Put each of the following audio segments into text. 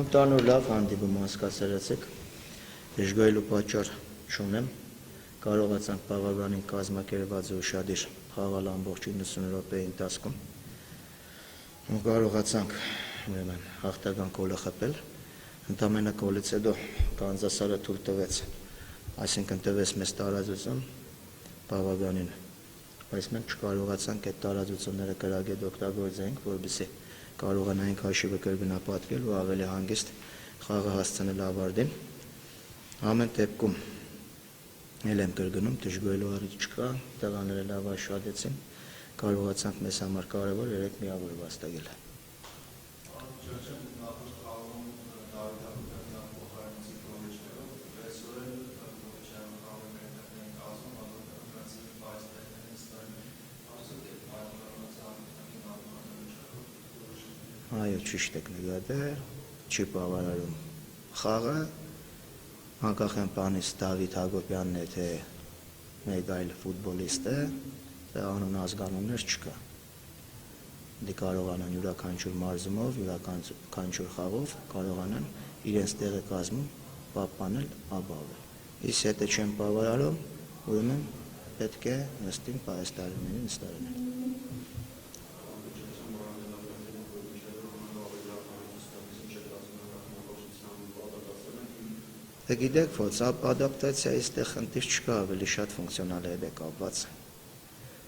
Ընդհանուր լավ հանդիպում հասկացրեցիք, դժգոհելու պատճառ չունեմ, կարողացանք բավականին կազմակերպված ու ուշադիր խաղալ ամբողջ 90 րոպեի ընթացքում ու կարողացանք հաղթական գոլը խփել, ընդամենը գոլից հետո Կանզասարը թույլ տվեց, այսինքն տվեց մեզ տարածություն բավականին, բայց մենք չկարողացանք այդ տարածությունները կրակետ օգտագործենք, որպեսզի կարողանայինք հաշիվը կրկնապատկել ու ավելի հանգիստ խաղը հասցնել ավարտին։ Ամեն դեպքում ել եմ կրկնում, դժգոհելու առիթ չկա, տղաները լավ աշխատեցին, կարողացանք մեզ համար կարևոր 3 միավոր վաստակել։ Այո, ճիշտ եք նկատել, չի բավարարում խաղը, անկախ այն բանից Դավիթ Հակոբյանն է, թե մեկ այլ ֆուտբոլիստ է, դա անուն ազգանուններ չկա։ Դե կարողանան յուրաքանչյուր մարզումով, յուրաքանչյուր խաղով կարողանան իրենց տեղը կազմում պահպանել, ապահովել։ Իսկ եթե չեն բավարարում, ուրեմն պետք է նստին պահեստարումների նստարաններ։ Գիտեք, որ ադապտացիայի այստեղ խնդիր չկա, ավելի շատ ֆունկցիոնալ հետ է կապված։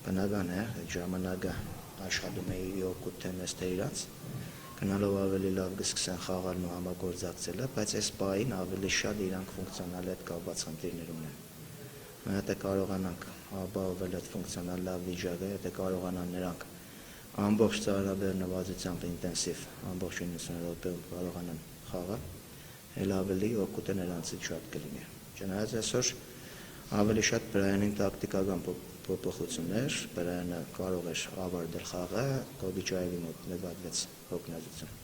Բնական է, այդ ժամանակը աշխատում էի օգուտ թե մեզ թե իրանց, գնալով ավելի լավ կսկսեն խաղալն ու համագործակցելը, բայց այս պահին ավելի շատ իրանք ֆունկցիոնալ հետ կապված խնդիրներ ունեն։ Եթե կարողանանք ապահովել այդ ֆունկցիոնալ լավ վիճակը, եթե կարողանան նրանք ամբողջ ծառայաբեռնվածությամբ ինտենսիվ, ամբողջ 90 րոպեում կարողանան խաղալ, էլ ավելի օգուտը նրանցից շատ կլինի։ Չնայած այսօր ավելի շատ Բրայանին տակտիկական փոփոխություններ, Բրայանը կարող էր ավարտել խաղը, Կոբիչաևի մոտ նկատվեց հոգնածություն։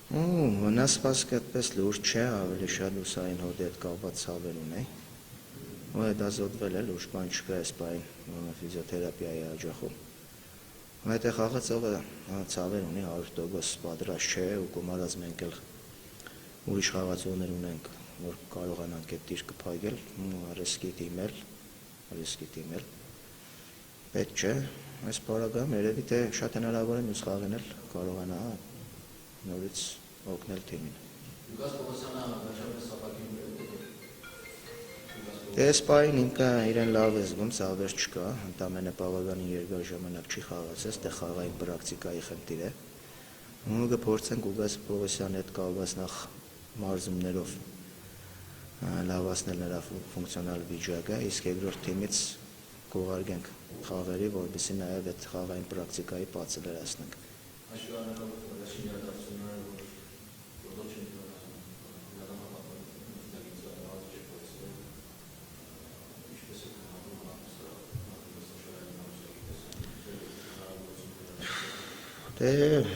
Վնասվածքը այդպես լուրջ չէ, ավելի շատ ուսային հոդի հետ կապված ցավեր ունի։ Ու այդ ազոտվել է, լուրջ բան չկա այս պահին ֆիզիոթերապիայի հաջողում։ Այդ խաղացողը ցավեր ունի 100% պատրաստ չէ ու գումարած մենք էլ ուրիշ խաղացողներ ունենք, որ կարողանանք այդ դիրքը փակել, ռիսկի դիմել։ Պետք չէ, այս պարագայում երևի թե շատ հնարավոր է մյուս խաղին էլ կարողանա նորից օգնել թիմին։ Այս պահին ինքը իրեն լավ է զգում, ցավեր չկա, ընդամենը բավականին երկար ժամանակ չի խաղացել, դա խաղային պրակտիկայի խնդիր է։ Ու կփորձենք Ուգաս Պողոսյանի հետ կապված նախ մարզումներով լավացնել նրա ֆունկցիոնալ վիճակը, իսկ երկրորդ թիմից կուղարկենք խաղերի, որպեսզի նաև այդ խաղային պրակտիկայի բացը լրացնենք։ Դե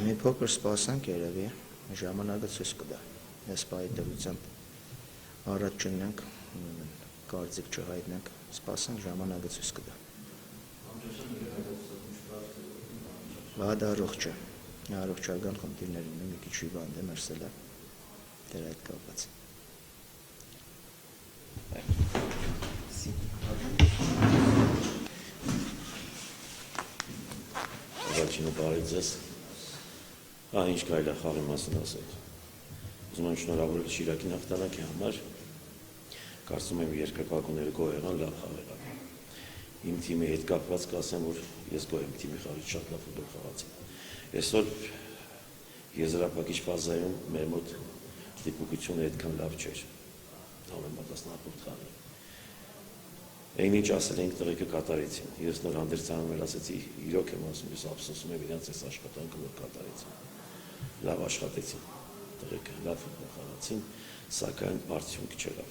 մի փոքր սպասանք երևի, ժամանակը ցույց կտա։ Այս պահի դրությամբ առաջ չնենք, կարծիք չհայտնենք, սպասանք ժամանակը ցույց կտա։ Դա առողջ է, առողջական խնդիրներ ունի, մի քիչ հիվանդ է, մերսել է, դեր այդ կապված։ Առաջինը բարի ձեզ, ինչ կարելի է խաղի մասին ասել։ Ուզում եմ շնորհավորել Շիրակին հաղթանակի համար, կարծում եմ երկրպագուները գոհ եղան, լավ խաղ եղան։ Իմ թիմի հետ կապված կասեմ, որ ես գոհ եմ թիմի խաղից, շատ լավ ֆուտբոլ խաղացին։ Այսօր եզրափակիչ ֆազայում մեր մոտ դիպուկությունը այդքան լավ չէր, համեմատասնապորտ խաղը։ Այն ինչ ասել ենք տղեկը կատարեցին, ես նոր հանդերձանում էլ ասեցի, իրոք եմ ասում, ես ափսոսում եմ իրանց այս աշխատանքը, որ կատարեցին, լավ աշխատեցին, տղեկը լավ ֆուտբոլ խաղացին, սակայն արդյունք չեղավ։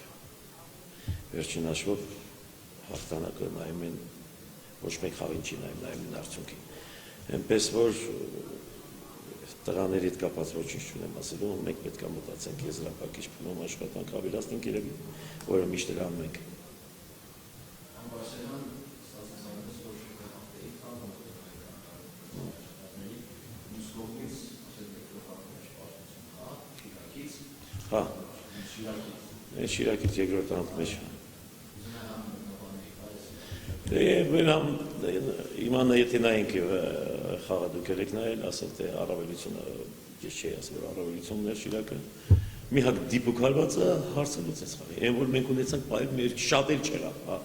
Վերջին հաշվով հաղթանակը նայում են, ոչ մեկ խաղին չի նայում են արդյունքին, այնպես որ տղաների հետ կապած ոչինչ չունեմ ասելու, մենք պետք է մտածենք եզրափակիչ փուլում աշխատանք ավելացնենք երևի, որը միշտ էլ անում ենք։ Հա։ Շիրակից երկրորդ անգամ մեջ։ Իմանա եթե նայենք խաղը դուք եք նայել, ասել թե առավելությունը, ես չի ասել, որ առավելությունն էր Շիրակը։ Մի հատ դիպուկ հարվածը հարցը լուծեց խաղի։ Այն որ մենք ունեցանք պայել մեր շատ էլ չեղավ, հա։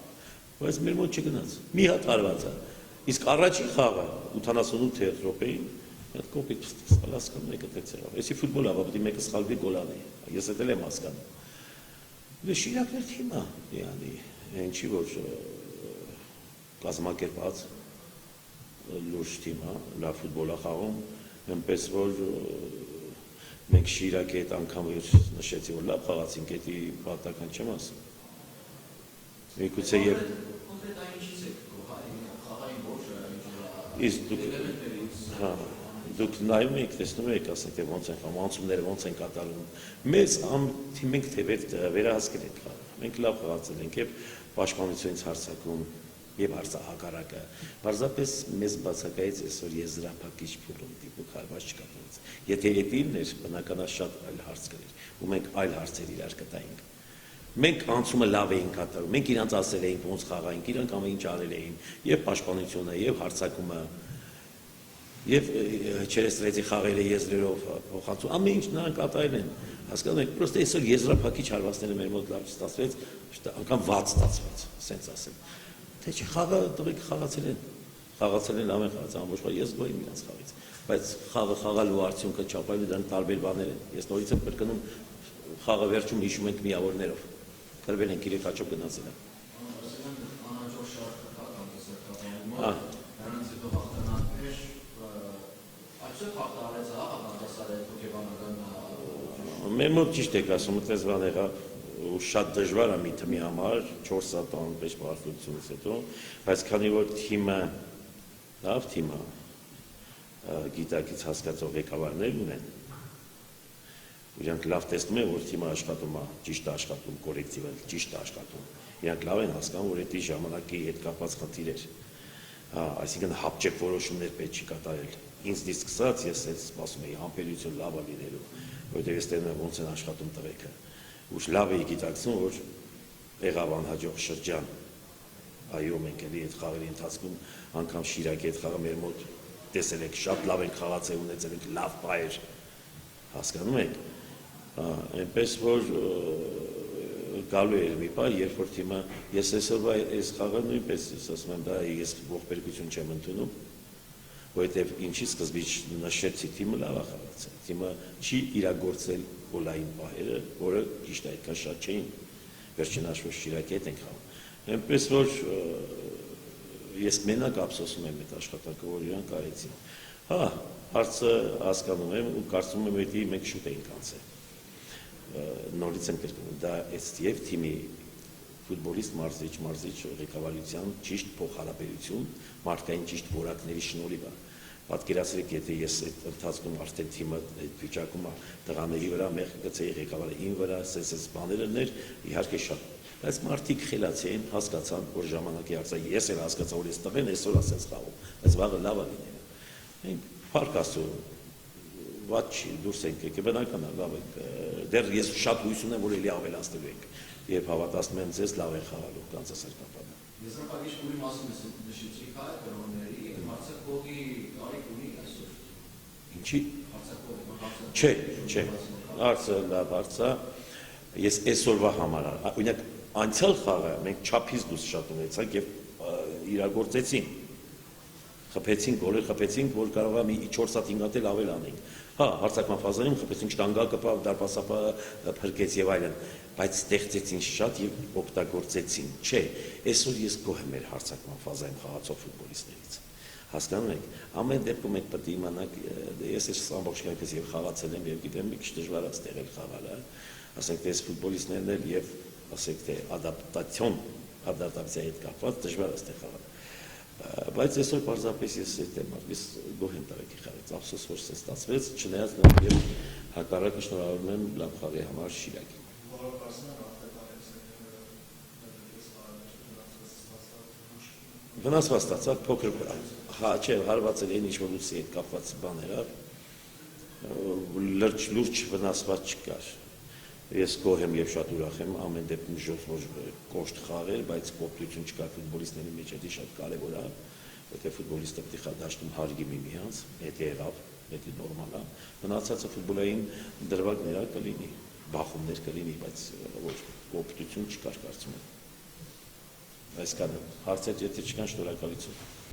Բայց մեր մոտ չգնաց։ Մի հատ հարվածը։ Իսկ առաջին խաղը 88 րոպեին այդ կոպիտ հասկանում եք այդպես եղավ։ Էսի ֆուտբոլ ա, պետք է մեկը սխալվի գոլ անի։ Ես էլ եմ հասկանում։ Դե Շիրակն էր թիմը, յանի, այն չի որ կազմակերպած լուրջ թիմ է, լավ ֆուտբոլ է խաղում, այնպես որ մենք Շիրակի հետ անգամ նշեցի, որ լավ խաղացինք, էդի պատական չեմ ասում։ Միգուցե եւ իսկ դուք նայում եք, տեսնում եք, ասենք թե ոնց են խաղում, անցումները ոնց են կատարում։ Մեզ մենք թե վերահասկել ենք խաղը։ Մենք լավ խաղացել ենք եւ պաշտպանությունից հարձակում եւ հակառակը։ Պարզապես մեզ բացակայեց այսօր եզրափակիչ փուլում դիպուկ հարված չկա։ Եթե էդինն էր, բնականաբար շատ այլ հարց կներ, ու մենք այլ հարցեր իրար կտայինք։ Մենք անցումը լավ էինք կատարում, մենք իրանց ասել էինք ոնց խաղայինք, իրանք ամեն ինչ արել էին, եւ պաշտպանությունը, եւ հարձակումը, եւ չերեստրեցի խաղերը եզրերով փոխանցում, ամեն ինչ նրանք կատարել են։ Հասկանում եք, պրոստը այսօր եզրափակիչ հարվածները մեր մոտ լավ չստացվեց, անգամ վատ ստացվեց, ասենց ասեմ։ Թե չի խաղը տղեկ խաղացել են ամեն խաղացան, ամբողջ խաղը ես գոհ եմ իրանց խաղից, բայց խաղը խաղալու արդյունքը չափայլու դրանք տարբեր բաներ են։ Ես նորից եմ կրկնում, խաղը վերջում հիշում ենք միավորներով, կրվել ենք իրեք հաճով գնացել են։ Մեր մոտ ճիշտ եք ասում, այդպես բան եղավ, ու շատ դժվար է մի թմի համար 4 հատ անպեջ բարդությունից հետո, բայց քանի որ թիմը լավ թիմ է, գիտակից հասկացող ղեկավարներ ունեն, իրանք լավ տեսնում են, որ թիմը աշխատում է, ճիշտ է աշխատում, կոլեկտիվը ճիշտ է աշխատում, իրանք լավ են հասկանում, որ դա ժամանակի հետ կապված խնդիր էր, այսինքն հապճեպ որոշումներ պետք չի կատարել։ Ինձնից սկսած ես այդ սպասում էի համբերություն լավ է լինելու, որտեղ ես տեսնում եմ ոնց են աշխատում տղեկը։ Ու լավ էի գիտակցում, որ եղավ անհաջող շրջան, այո, մենք էլի այդ խաղերի ընթացքում անգամ Շիրակի այդ խաղը մեր մոտ տեսել եք, շատ լավ ենք խաղացել, ունեցել ենք լավ բայեր, հասկանում եք, այնպես որ գալու էր մի պահ, երբ որ թիմը, ես այսօրվա այս խաղը նույնպես ես ասում եմ, դա ես ողբերգություն չեմ ընդունում, որովհետև ինչի սկզբից նշեցի թիմը լավ է խաղացել, թիմը չի իրագործել գոլային պահերը, որը ճիշտ է այդքան շատ չէին, վերջին հաշվով Շիրակի հետ ենք խաղում, այնպես որ ես մենակ ափսոսում եմ այդ աշխատանքը, որ իրանք արեցին, հա, հարցը հասկանում եմ ու կարծում եմ, որ մենք շուտ էինք անցել, նորից եմ կրկնում, դա եւ թիմի ֆուտբոլիստ մարզիչ ղեկավարության ճիշտ փոխհարաբերություն, մարդկային ճիշտ որակների շնորհիվ է։ Պատկերացրեք, եթե ես այդ ընթացքում արդեն թիմը այդ վիճակում է տղաների վրա մեղք գցեի ղեկավարը իմ վրա, սենց բաները ներ, իհարկե շատ։ Բայց մարդիկ խելացի են, հասկացան, որ ժամանակի հարցը ես էլ հասկացա, որ ես տղեն այսօր ասենց խաղում, բայց վաղը լավ է լինել։ Մենք փառք Աստծո, վատ չի, դուրս ենք եկել, բնական է, լավ ենք։ Դեռ ես շատ հույս ունեմ, որ էլի ավելացնելու ենք, երբ հավատացնում եմ ձեզ լավ են խաղալու կանցասերկապանը։ Եզրափակիչ փուլի մասին նշեցիք հայ կրոնների, հարցակողի կարիք ունի այսօր։ Ինչի։ Հարցակողի։ Չէ, հարցը լավ հարց է, ես այսօրվա համար, օրինակ անցյալ խաղը մենք չափից դուրս շատ ունեցանք եւ իրագործեցինք։ Խփեցինք, գոլեր խփեցինք, որ կարող է մի 4 հատ 5 հատ էլ ավել անենք։ Հա, հարցակման ֆազայում խփեցինք, շտանգալ կպավ, դարպասապը փրկեց եւ այլն, բայց ստեղծեցին շատ եւ օգտագործեցին։ Չէ, այսօր ես գոհ եմ մեր հարցակման ֆազայում խաղացող ֆուտբոլիստներից։ Հասկանում եք, ամեն դեպքում եք պետք է իմանաք, ես այս ամբողջ կյանքս եւ խաղացել եմ եւ գիտեմ մի քիչ դժվար է ստեղել խաղալը, ասենք թե այս ֆուտբոլիստներն էլ եւ ասենք թե ադապտացիայի հետ կապված դժվար է ստեղ խաղալ։ Բայց այսօր պարզապես ես այդ եմ, ես գոհ եմ տարեկի խաղից, ափսոս որ սենց ստացվեց, չնայած նրանք եւ հակառակը շնորհավորում եմ լավ խաղի համար Շիրակին։ Վնասված ստացավ, փոքր, հա, չէ, հարվածել էին ինչ-որ լույսի հետ կապված բաները, լուրջ վնասված չկար։ Ես գոհ եմ եւ շատ ուրախ եմ ամեն դեպքում ոչ կոշտ խաղեր, բայց կոպտություն չկա ֆուտբոլիստների մեջ, դա շատ կարեւոր է, որտեղ ֆուտբոլիստը պետք է դաշտում հարգի միմյանց, դա եղավ, դա նորմալ է։ Մնացածը ֆուտբոլային դրվագներ կլինի, բախումներ կլինի, բայց ոչ կոպտություն չկար կարծում եմ։ Այսքանը հարցեր եթե չկան, շնորհակալություն։